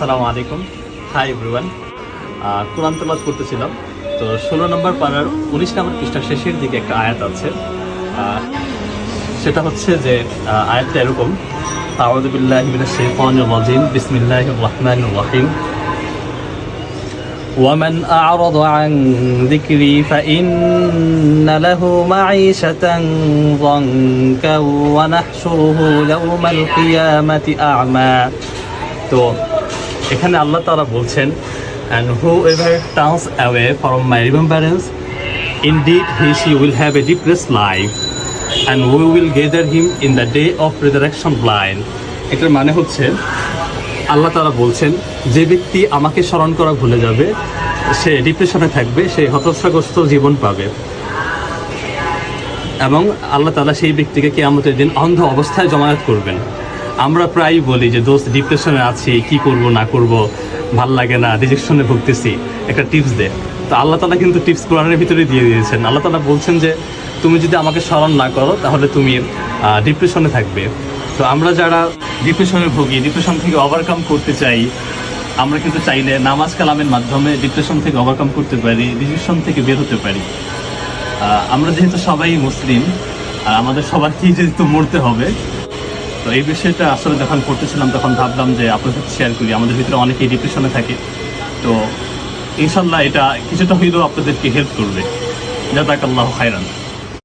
আসসালামু আলাইকুম। Hi everyone. কোরআন তেলাওয়াত করতেছিলাম, তো 16 নম্বর পারার 19 নম্বর পৃষ্ঠার শেষের দিকে একটা আয়াত আছে। সেটা হচ্ছে যে আয়াতটা এরকম: আউযু বিল্লাহি মিনাশ শাইতানির রাজিম, বিসমিল্লাহির রহমানির রহিম। ومن أعرض عن ذكري فإن له معيشة ضنكا ونحشره يوم القيامة أعمى। তো এখানে আল্লাহ তাআলা বলছেন, and whoever turns away from my remembrance, indeed she will have a depressed life, and we will gather him in the day of resurrection blind. এটার মানে হচ্ছে আল্লাহ তাআলা বলছেন, যে ব্যক্তি আমাকে স্মরণ করা ভুলে যাবে সে ডিপ্রেশনে থাকবে, সে হতাশাগ্রস্ত জীবন পাবে, এবং আল্লাহ তাআলা সেই ব্যক্তিকে কিয়ামতের দিন অন্ধ অবস্থায় জমায়েত করবেন। আমরা প্রায়ই বলি যে দোস্ত ডিপ্রেশনে আছি, কি করব না করব, ভাল লাগে না, রিজেকশনে ভুগতেছি, একটা টিপস দে। তো আল্লাহ তাআলা কিন্তু টিপস কোরআনের ভিতরে দিয়ে দিয়েছেন। আল্লাহ তাআলা বলছেন যে তুমি যদি আমাকে স্মরণ না করো তাহলে তুমি ডিপ্রেশনে থাকবে। তো আমরা যারা ডিপ্রেশনে ভুগি, ডিপ্রেশন থেকে ওভারকাম করতে চাই, আমরা কিন্তু চাইলে নামাজ কালামের মাধ্যমে ডিপ্রেশন থেকে ওভারকাম করতে পারি, রিজেকশন থেকে বের হতে পারি। আমরা যেহেতু সবাই মুসলিম, আর আমাদের সবাইকেই যেহেতু মরতে হবে, তো এই বিষয়টা আসলে যখন পড়তেছিলাম তখন ভাবলাম যে আপনাদের সাথে শেয়ার করি। আমাদের ভিতরে অনেকেই ডিপ্রেশনে থাকে, তো ইনশাল্লাহ এটা কিছুটা হইলেও আপনাদেরকে হেল্প করবে। জাযাকাল্লাহু খাইরান।